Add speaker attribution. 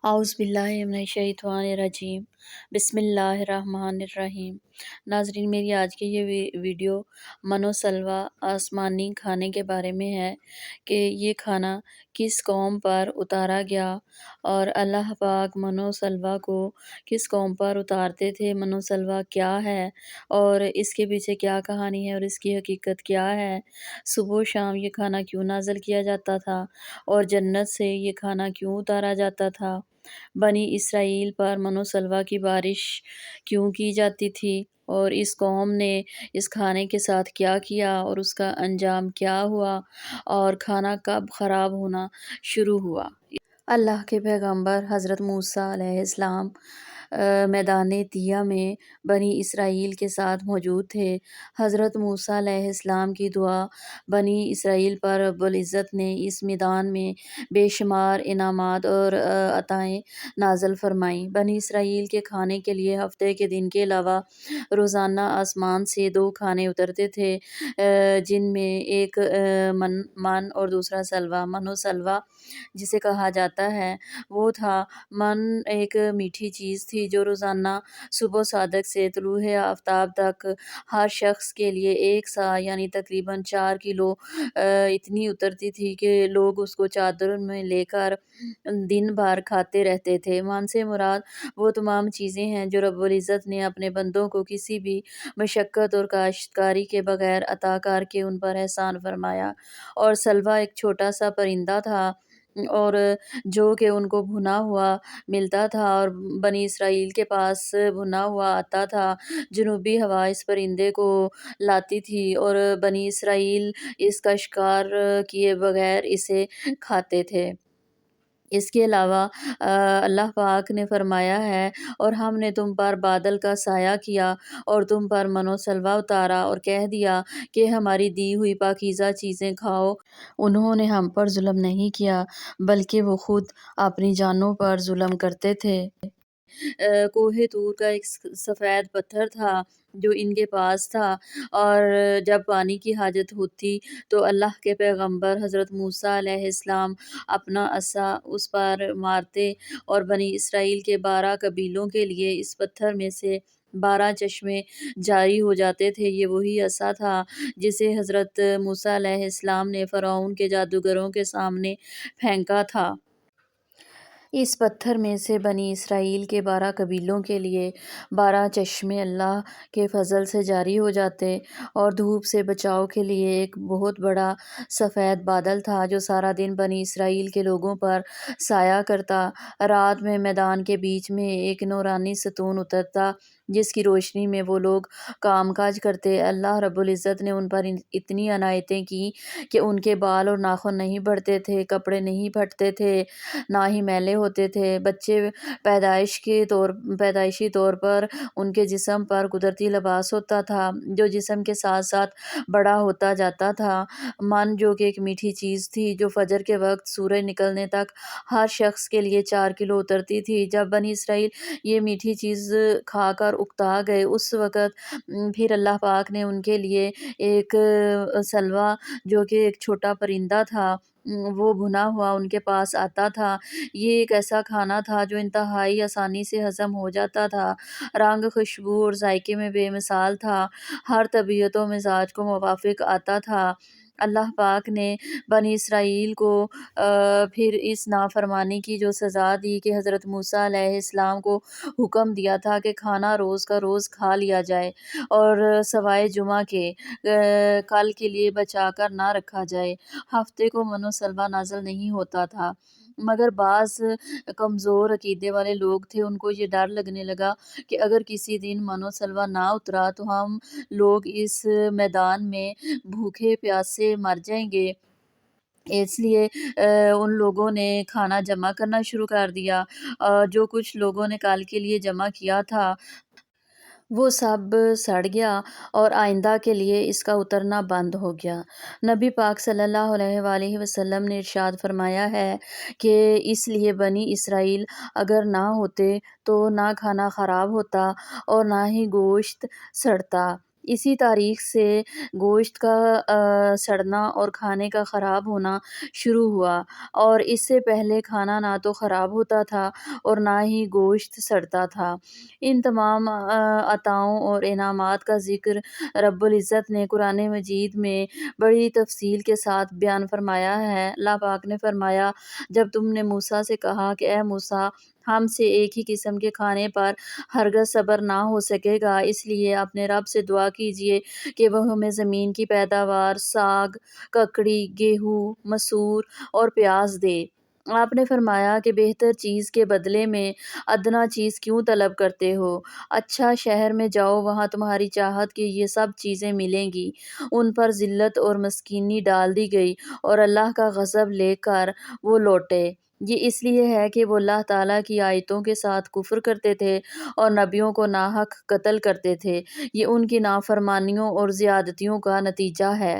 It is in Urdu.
Speaker 1: اعوذ باللہ من الشیطان الرجیم، بسم اللہ الرحمن الرحیم۔ ناظرین، میری آج کی یہ ویڈیو من و سلویٰ آسمانی کھانے کے بارے میں ہے کہ یہ کھانا کس قوم پر اتارا گیا اور اللہ پاک من و سلویٰ کو کس قوم پر اتارتے تھے۔ من و سلویٰ کیا ہے اور اس کے پیچھے کیا کہانی ہے اور اس کی حقیقت کیا ہے۔ صبح و شام یہ کھانا کیوں نازل کیا جاتا تھا اور جنت سے یہ کھانا کیوں اتارا جاتا تھا۔ بنی اسرائیل پر من و سلویٰ کی بارش کیوں کی جاتی تھی اور اس قوم نے اس کھانے کے ساتھ کیا کیا اور اس کا انجام کیا ہوا اور کھانا کب خراب ہونا شروع ہوا۔ اللہ کے پیغمبر حضرت موسیٰ علیہ السلام میدان طیہ میں بنی اسرائیل کے ساتھ موجود تھے۔ حضرت موسیٰ علیہ السلام کی دعا بنی اسرائیل پر رب العزت نے اس میدان میں بے شمار انعامات اور عطائیں نازل فرمائیں۔ بنی اسرائیل کے کھانے کے لیے ہفتے کے دن کے علاوہ روزانہ آسمان سے دو کھانے اترتے تھے، جن میں ایک من اور دوسرا سلویٰ۔ من و سلویٰ جسے کہا جاتا ہے وہ تھا۔ من ایک میٹھی چیز تھی جو روزانہ صبح صادق سے طلوع آفتاب تک ہر شخص کے لیے ایک سا یعنی تقریباً 4 کلو اتنی اترتی تھی کہ لوگ اس کو چادر میں لے کر دن بھر کھاتے رہتے تھے۔ من سے مراد وہ تمام چیزیں ہیں جو رب العزت نے اپنے بندوں کو کسی بھی مشقت اور کاشتکاری کے بغیر عطا کر کے ان پر احسان فرمایا۔ اور سلویٰ ایک چھوٹا سا پرندہ تھا اور جو کہ ان کو بھنا ہوا ملتا تھا اور بنی اسرائیل کے پاس بھنا ہوا آتا تھا۔ جنوبی ہوا اس پرندے کو لاتی تھی اور بنی اسرائیل اس کا شکار کیے بغیر اسے کھاتے تھے۔ اس کے علاوہ اللہ پاک نے فرمایا ہے، اور ہم نے تم پر بادل کا سایہ کیا اور تم پر من و سلویٰ اتارا اور کہہ دیا کہ ہماری دی ہوئی پاکیزہ چیزیں کھاؤ۔ انہوں نے ہم پر ظلم نہیں کیا بلکہ وہ خود اپنی جانوں پر ظلم کرتے تھے۔ کوہ طور کا ایک سفید پتھر تھا جو ان کے پاس تھا، اور جب پانی کی حاجت ہوتی تو اللہ کے پیغمبر حضرت موسیٰ علیہ السلام اپنا عصا اس پر مارتے اور بنی اسرائیل کے 12 قبیلوں کے لیے اس پتھر میں سے 12 چشمے جاری ہو جاتے تھے۔ یہ وہی عصا تھا جسے حضرت موسیٰ علیہ السلام نے فرعون کے جادوگروں کے سامنے پھینکا تھا۔ اس پتھر میں سے بنی اسرائیل کے 12 قبیلوں کے لیے 12 چشمے اللہ کے فضل سے جاری ہو جاتے، اور دھوپ سے بچاؤ کے لیے ایک بہت بڑا سفید بادل تھا جو سارا دن بنی اسرائیل کے لوگوں پر سایہ کرتا۔ رات میں میدان کے بیچ میں ایک نورانی ستون اترتا جس کی روشنی میں وہ لوگ کام کاج کرتے۔ اللہ رب العزت نے ان پر اتنی عنایتیں کی کہ ان کے بال اور ناخن نہیں بڑھتے تھے، کپڑے نہیں پھٹتے تھے، نہ ہی میلے ہوتے تھے۔ بچے پیدائشی طور پر ان کے جسم پر قدرتی لباس ہوتا تھا جو جسم کے ساتھ ساتھ بڑا ہوتا جاتا تھا۔ من جو کہ ایک میٹھی چیز تھی جو فجر کے وقت سورج نکلنے تک ہر شخص کے لیے 4 کلو اترتی تھی۔ جب بنی اسرائیل یہ میٹھی چیز کھا کر اکتا گئے اس وقت پھر اللہ پاک نے ان کے لیے ایک سلویٰ جو کہ ایک چھوٹا پرندہ تھا وہ بھنا ہوا ان کے پاس آتا تھا۔ یہ ایک ایسا کھانا تھا جو انتہائی آسانی سے ہضم ہو جاتا تھا، رنگ، خوشبو اور ذائقے میں بے مثال تھا، ہر طبیعت و مزاج کو موافق آتا تھا۔ اللہ پاک نے بنی اسرائیل کو پھر اس نافرمانی کی جو سزا دی کہ حضرت موسیٰ علیہ السلام کو حکم دیا تھا کہ کھانا روز کا روز کھا لیا جائے اور سوائے جمعہ کے کل کے لیے بچا کر نہ رکھا جائے۔ ہفتے کو من و سلویٰ نازل نہیں ہوتا تھا، مگر بعض کمزور عقیدے والے لوگ تھے، ان کو یہ ڈر لگنے لگا کہ اگر کسی دن من و سلویٰ نہ اترا تو ہم لوگ اس میدان میں بھوکے پیاسے مر جائیں گے۔ اس لیے ان لوگوں نے کھانا جمع کرنا شروع کر دیا۔ جو کچھ لوگوں نے کل کے لیے جمع کیا تھا وہ سب سڑ گیا اور آئندہ کے لیے اس کا اترنا بند ہو گیا۔ نبی پاک صلی اللہ علیہ وآلہ وسلم نے ارشاد فرمایا ہے کہ اس لیے بنی اسرائیل اگر نہ ہوتے تو نہ کھانا خراب ہوتا اور نہ ہی گوشت سڑتا۔ اسی تاریخ سے گوشت کا سڑنا اور کھانے کا خراب ہونا شروع ہوا، اور اس سے پہلے کھانا نہ تو خراب ہوتا تھا اور نہ ہی گوشت سڑتا تھا۔ ان تمام عطاؤں اور انعامات کا ذکر رب العزت نے قرآن مجید میں بڑی تفصیل کے ساتھ بیان فرمایا ہے۔ اللہ پاک نے فرمایا، جب تم نے موسیٰ سے کہا کہ اے موسیٰ، ہم سے ایک ہی قسم کے کھانے پر ہرگز صبر نہ ہو سکے گا، اس لیے اپنے رب سے دعا کیجیے کہ وہ ہمیں زمین کی پیداوار، ساگ، ککڑی، گیہوں، مسور اور پیاز دے۔ آپ نے فرمایا کہ بہتر چیز کے بدلے میں ادنیٰ چیز کیوں طلب کرتے ہو؟ اچھا، شہر میں جاؤ، وہاں تمہاری چاہت کی یہ سب چیزیں ملیں گی۔ ان پر ذلت اور مسکینی ڈال دی گئی اور اللہ کا غضب لے کر وہ لوٹے۔ یہ اس لیے ہے کہ وہ اللہ تعالیٰ کی آیتوں کے ساتھ کفر کرتے تھے اور نبیوں کو ناحق قتل کرتے تھے۔ یہ ان کی نافرمانیوں اور زیادتیوں کا نتیجہ ہے۔